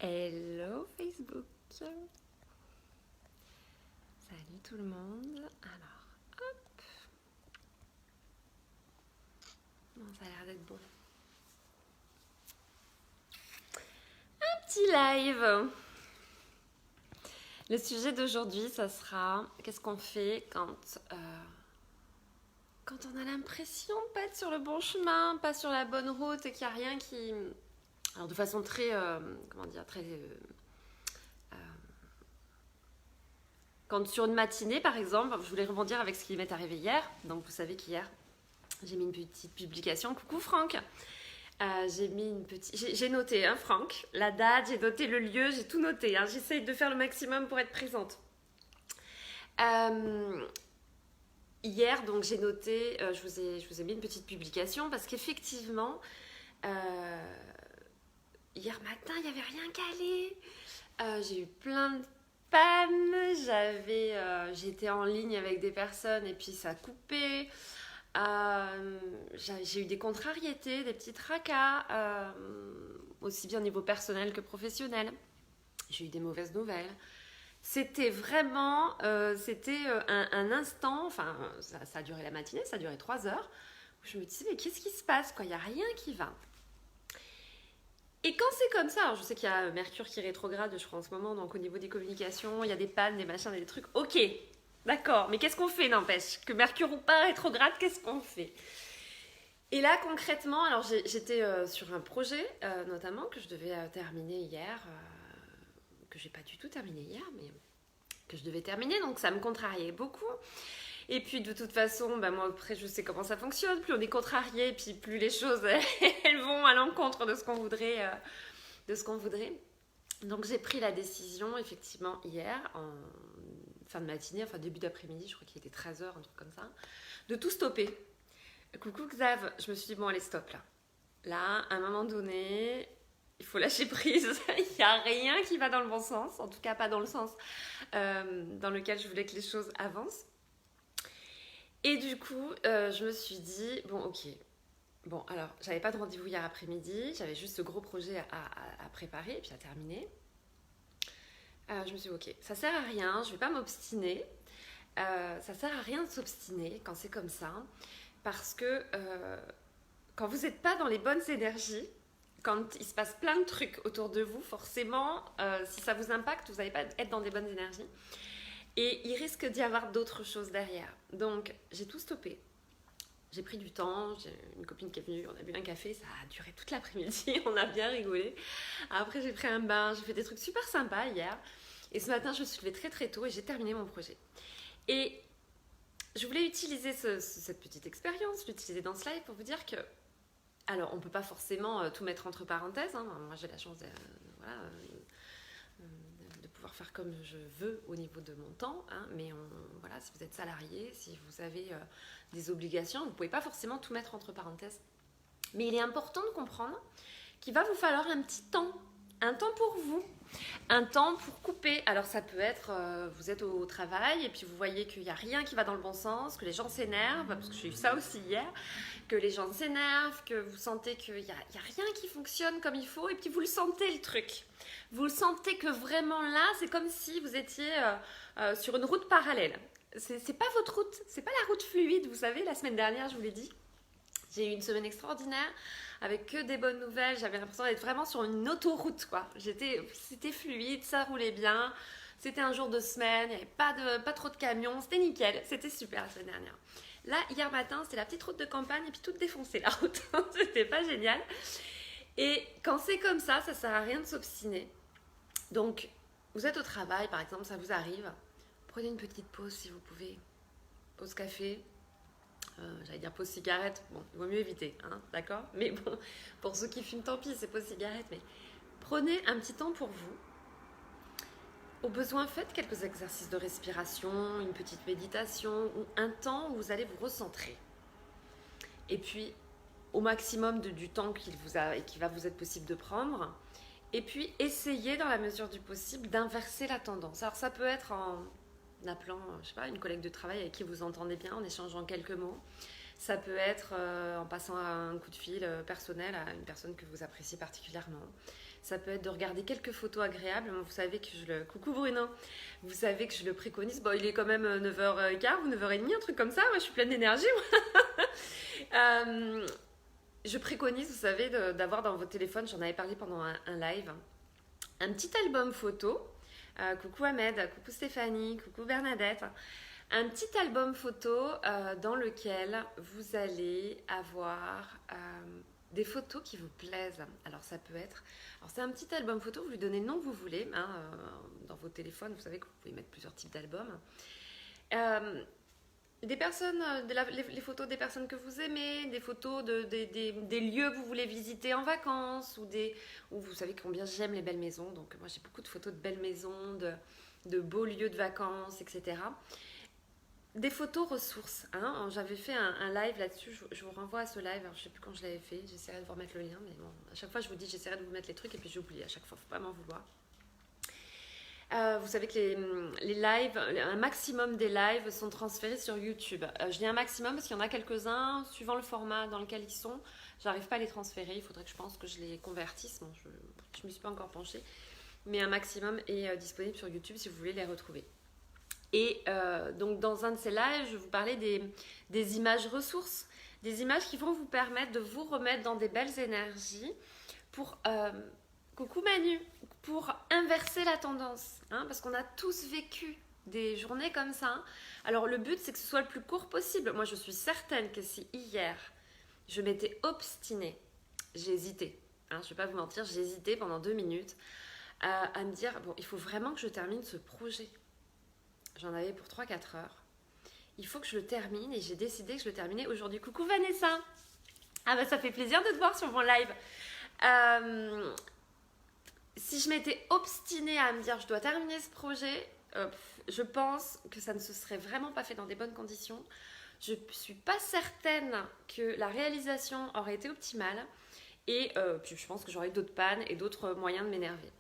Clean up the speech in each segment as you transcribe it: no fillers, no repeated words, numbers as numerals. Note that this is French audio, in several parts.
Hello Facebook. Salut tout le monde. Alors, hop. Bon, ça a l'air d'être bon. Un petit live. Le sujet d'aujourd'hui, ça sera qu'est-ce qu'on fait quand on a l'impression de pas être sur le bon chemin, pas sur la bonne route et qu'il n'y a rien qui... Alors de façon très... Quand sur une matinée, par exemple, je voulais rebondir avec ce qui m'est arrivé hier. Donc vous savez qu'hier, j'ai mis une petite publication. Coucou Franck. J'ai noté, hein, Franck, la date, j'ai noté le lieu, j'ai tout noté. Hein. J'essaye de faire le maximum pour être présente. Hier, donc j'ai noté, je vous ai mis une petite publication parce qu'effectivement, hier matin, il n'y avait rien calé. J'ai eu plein de pannes. J'étais en ligne avec des personnes et puis ça a coupé. J'ai eu des contrariétés, des petits tracas, aussi bien au niveau personnel que professionnel. J'ai eu des mauvaises nouvelles. C'était vraiment un instant, enfin ça a duré la matinée, ça a duré 3 heures, où je me disais mais qu'est-ce qui se passe quoi, il n'y a rien qui va. Et quand c'est comme ça, alors je sais qu'il y a Mercure qui rétrograde je crois en ce moment, donc au niveau des communications, il y a des pannes, des machins, des trucs, ok, d'accord, mais qu'est-ce qu'on fait n'empêche, que Mercure ou pas rétrograde, qu'est-ce qu'on fait? Et là concrètement, alors j'étais sur un projet notamment que je devais terminer hier, que j'ai pas du tout terminé hier, mais que je devais terminer, donc ça me contrariait beaucoup. Et puis de toute façon, bah, moi après je sais comment ça fonctionne, plus on est contrarié, puis plus les choses elles vont à l'encontre de ce qu'on voudrait, Donc j'ai pris la décision effectivement hier, en fin de matinée, enfin début d'après-midi, je crois qu'il était 13 h, un truc comme ça, de tout stopper. Coucou Xav, je me suis dit bon allez stop là. Là, à un moment donné, il faut lâcher prise. Il n'y a rien qui va dans le bon sens, en tout cas pas dans le sens dans lequel je voulais que les choses avancent. Et du coup, je me suis dit, bon ok, bon alors j'avais pas de rendez-vous hier après-midi, j'avais juste ce gros projet à préparer et puis à terminer. Je me suis dit, ok, ça sert à rien, je vais pas m'obstiner. Ça sert à rien de s'obstiner quand c'est comme ça, parce que quand vous n'êtes pas dans les bonnes énergies, quand il se passe plein de trucs autour de vous, forcément, si ça vous impacte, vous n'allez pas être dans des bonnes énergies. Et il risque d'y avoir d'autres choses derrière. Donc, j'ai tout stoppé. J'ai pris du temps, j'ai une copine qui est venue, on a bu un café, ça a duré toute l'après-midi, on a bien rigolé. Après, j'ai pris un bain, j'ai fait des trucs super sympas hier. Et ce matin, je me suis levée très très tôt et j'ai terminé mon projet. Et je voulais utiliser cette petite expérience, l'utiliser dans ce live pour vous dire que alors, on ne peut pas forcément tout mettre entre parenthèses. Hein. Moi, j'ai la chance de pouvoir faire comme je veux au niveau de mon temps. Hein. Mais voilà, si vous êtes salarié, si vous avez des obligations, vous ne pouvez pas forcément tout mettre entre parenthèses. Mais il est important de comprendre qu'il va vous falloir un petit temps. Un temps pour vous. Un temps pour couper. Alors ça peut être, vous êtes au travail et puis vous voyez qu'il n'y a rien qui va dans le bon sens, que les gens s'énervent, parce que j'ai eu ça aussi hier, que les gens s'énervent, que vous sentez qu'il n'y a rien qui fonctionne comme il faut et puis vous le sentez le truc. Vous le sentez que vraiment là, c'est comme si vous étiez sur une route parallèle. C'est pas votre route, c'est pas la route fluide, vous savez, la semaine dernière je vous l'ai dit. J'ai eu une semaine extraordinaire avec que des bonnes nouvelles. J'avais l'impression d'être vraiment sur une autoroute, quoi. C'était fluide, ça roulait bien. C'était un jour de semaine, il n'y avait pas trop de camions. C'était nickel, c'était super la semaine dernière. Là, hier matin, c'était la petite route de campagne et puis toute défoncée la route. C'était pas génial. Et quand c'est comme ça sert à rien de s'obstiner. Donc, vous êtes au travail, par exemple, ça vous arrive. Prenez une petite pause si vous pouvez. Pause café. J'allais dire pause cigarette, bon, il vaut mieux éviter, hein, d'accord? Mais bon, pour ceux qui fument, tant pis, c'est pause cigarette, mais prenez un petit temps pour vous. Au besoin, faites quelques exercices de respiration, une petite méditation, ou un temps où vous allez vous recentrer. Et puis, au maximum du temps qui va vous être possible de prendre, et puis essayez, dans la mesure du possible, d'inverser la tendance. Alors ça peut être en appelant, je sais pas, une collègue de travail avec qui vous entendez bien, en échangeant quelques mots. Ça peut être en passant un coup de fil personnel à une personne que vous appréciez particulièrement. Ça peut être de regarder quelques photos agréables. Vous savez que Coucou Bruno. Vous savez que je le préconise. Bon, il est quand même 9h15 ou 9h30, un truc comme ça. Moi, je suis pleine d'énergie. Je préconise, vous savez, d'avoir dans votre téléphone, j'en avais parlé pendant un live, un petit album photo. Coucou Ahmed, coucou Stéphanie, coucou Bernadette. Un petit album photo dans lequel vous allez avoir des photos qui vous plaisent. Alors ça peut être... Alors c'est un petit album photo, vous lui donnez le nom que vous voulez. Dans vos téléphones, vous savez que vous pouvez mettre plusieurs types d'albums. Des personnes, les photos des personnes que vous aimez, des photos des lieux que vous voulez visiter en vacances, ou vous savez combien j'aime les belles maisons. Donc moi j'ai beaucoup de photos de belles maisons, de beaux lieux de vacances, etc. Des photos ressources. J'avais fait un live là-dessus, je vous renvoie à ce live. Alors, je ne sais plus quand je l'avais fait, j'essaierai de vous remettre le lien, mais bon, à chaque fois je vous dis j'essaierai de vous mettre les trucs et puis j'oublie à chaque fois, faut pas m'en vouloir. Vous savez que les lives, un maximum des lives sont transférés sur YouTube. Je dis un maximum parce qu'il y en a quelques-uns, suivant le format dans lequel ils sont, j'arrive pas à les transférer, il faudrait que je pense que je les convertisse. Bon, je ne me suis pas encore penchée, mais un maximum est disponible sur YouTube si vous voulez les retrouver. Et donc dans un de ces lives, je vous parlais des images ressources, des images qui vont vous permettre de vous remettre dans des belles énergies pour... coucou Manu, pour inverser la tendance, parce qu'on a tous vécu des journées comme ça. Alors le but c'est que ce soit le plus court possible. Moi je suis certaine que si hier je m'étais obstinée, j'ai hésité, je ne vais pas vous mentir, j'ai hésité pendant 2 minutes à me dire bon il faut vraiment que je termine ce projet. J'en avais pour 3-4 heures. Il faut que je le termine et j'ai décidé que je le terminais aujourd'hui. Coucou Vanessa. Ça fait plaisir de te voir sur mon live. Si je m'étais obstinée à me dire je dois terminer ce projet, je pense que ça ne se serait vraiment pas fait dans des bonnes conditions. Je ne suis pas certaine que la réalisation aurait été optimale et puis je pense que j'aurais eu d'autres pannes et d'autres moyens de m'énerver.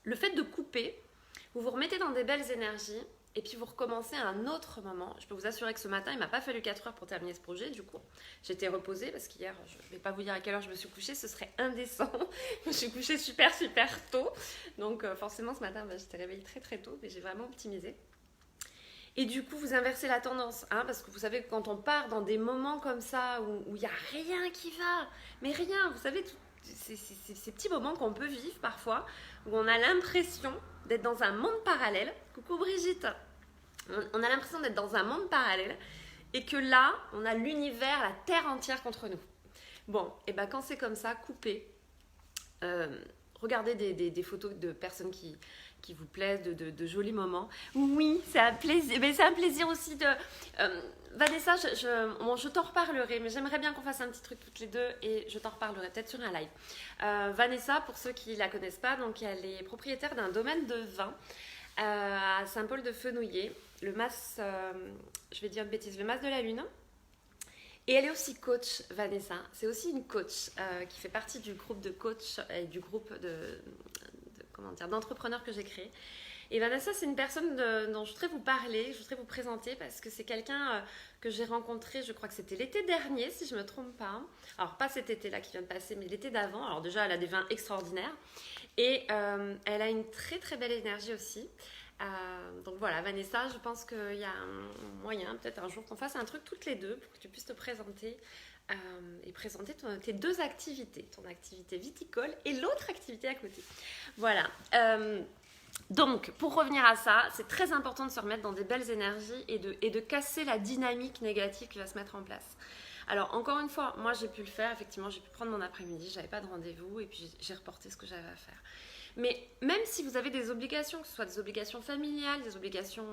Le fait de couper, vous vous remettez dans des belles énergies et puis vous recommencez à un autre moment. Je peux vous assurer que ce matin, il ne m'a pas fallu 4 heures pour terminer ce projet. Du coup, j'étais reposée parce qu'hier, je ne vais pas vous dire à quelle heure je me suis couchée, ce serait indécent. Je me suis couchée super tôt. Donc forcément, ce matin, j'étais réveillée très tôt, mais j'ai vraiment optimisé. Et du coup, vous inversez la tendance, parce que vous savez que quand on part dans des moments comme ça, où il n'y a rien qui va, mais rien, vous savez, ces petits moments qu'on peut vivre parfois, où on a l'impression d'être dans un monde parallèle. Coucou Brigitte. On a l'impression d'être dans un monde parallèle et que là, on a l'univers, la terre entière contre nous. Bon, et quand c'est comme ça, coupez. Regardez des photos de personnes qui vous plaisent, de jolis moments. Oui, c'est un plaisir. Mais c'est un plaisir aussi de... Vanessa, je t'en reparlerai, mais j'aimerais bien qu'on fasse un petit truc toutes les deux et je t'en reparlerai peut-être sur un live. Vanessa, pour ceux qui ne la connaissent pas, donc elle est propriétaire d'un domaine de vin à Saint-Paul-de-Fenouillet, le Mas, je vais dire une bêtise, le Mas de la Lune. Et elle est aussi coach, Vanessa. C'est aussi une coach qui fait partie du groupe de coach et du groupe d'entrepreneurs que j'ai créé. Et Vanessa, c'est une personne dont je voudrais vous parler, je voudrais vous présenter parce que c'est quelqu'un que j'ai rencontré, je crois que c'était l'été dernier, si je ne me trompe pas. Alors, pas cet été-là qui vient de passer, mais l'été d'avant. Alors déjà, elle a des vins extraordinaires. Et elle a une très belle énergie aussi. Donc voilà, Vanessa, je pense qu'il y a un moyen, peut-être un jour qu'on fasse un truc toutes les deux pour que tu puisses te présenter et présenter tes 2 activités, ton activité viticole et l'autre activité à côté. Voilà. Donc, pour revenir à ça, c'est très important de se remettre dans des belles énergies et de casser la dynamique négative qui va se mettre en place. Alors, encore une fois, moi j'ai pu le faire, effectivement, j'ai pu prendre mon après-midi, j'avais pas de rendez-vous et puis j'ai reporté ce que j'avais à faire. Mais même si vous avez des obligations, que ce soit des obligations familiales, des obligations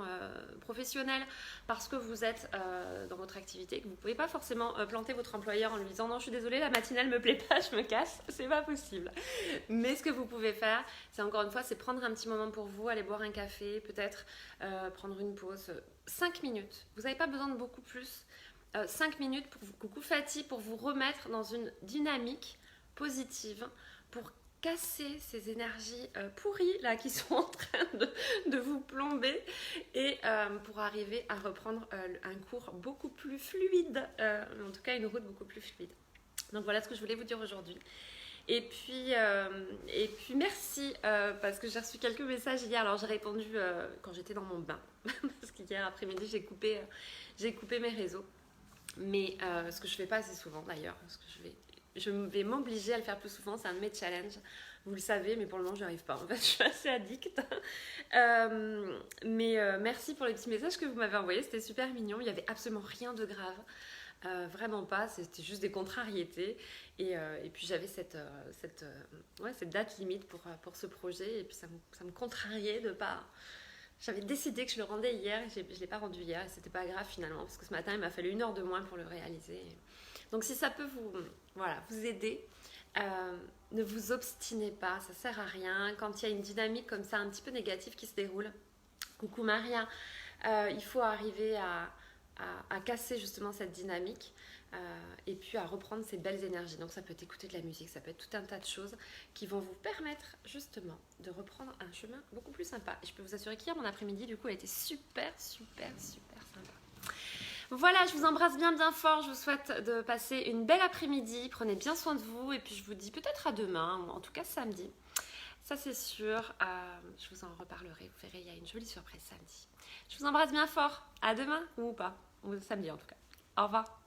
professionnelles, parce que vous êtes dans votre activité, que vous ne pouvez pas forcément planter votre employeur en lui disant « Non, je suis désolée, la matinale ne me plaît pas, je me casse », c'est pas possible. Mais ce que vous pouvez faire, c'est encore une fois, c'est prendre un petit moment pour vous, aller boire un café, peut-être prendre une pause, 5 minutes. Vous n'avez pas besoin de beaucoup plus. 5 minutes, coucou Fatih, pour vous remettre dans une dynamique positive, pour casser ces énergies pourries là qui sont en train de vous plomber et pour arriver à reprendre un cours beaucoup plus fluide, en tout cas une route beaucoup plus fluide. Donc voilà ce que je voulais vous dire aujourd'hui. Et puis merci parce que j'ai reçu quelques messages hier. Alors j'ai répondu quand j'étais dans mon bain parce qu'hier après-midi j'ai coupé mes réseaux. Mais ce que je fais pas assez souvent d'ailleurs, parce que je vais m'obliger à le faire plus souvent, c'est un de mes challenges. Vous le savez, mais pour le moment, je n'y arrive pas. En fait, je suis assez addict. Merci pour les petits messages que vous m'avez envoyés. C'était super mignon. Il n'y avait absolument rien de grave. Vraiment pas. C'était juste des contrariétés. Et puis, j'avais cette date limite pour ce projet. Et puis, ça me contrariait de pas... J'avais décidé que je le rendais hier et je ne l'ai pas rendu hier et c'était pas grave finalement parce que ce matin il m'a fallu 1 heure de moins pour le réaliser. Donc si ça peut vous aider, ne vous obstinez pas, ça sert à rien. Quand il y a une dynamique comme ça un petit peu négative qui se déroule, coucou Maria, il faut arriver à casser justement cette dynamique. Et puis à reprendre ces belles énergies. Donc ça peut être écouter de la musique, ça peut être tout un tas de choses qui vont vous permettre justement de reprendre un chemin beaucoup plus sympa. Et je peux vous assurer qu'hier, mon après-midi, du coup, a été super sympa. Voilà, je vous embrasse bien fort. Je vous souhaite de passer une belle après-midi. Prenez bien soin de vous. Et puis je vous dis peut-être à demain, ou en tout cas samedi. Ça c'est sûr. Je vous en reparlerai. Vous verrez, il y a une jolie surprise samedi. Je vous embrasse bien fort. À demain ou pas. Ou samedi en tout cas. Au revoir.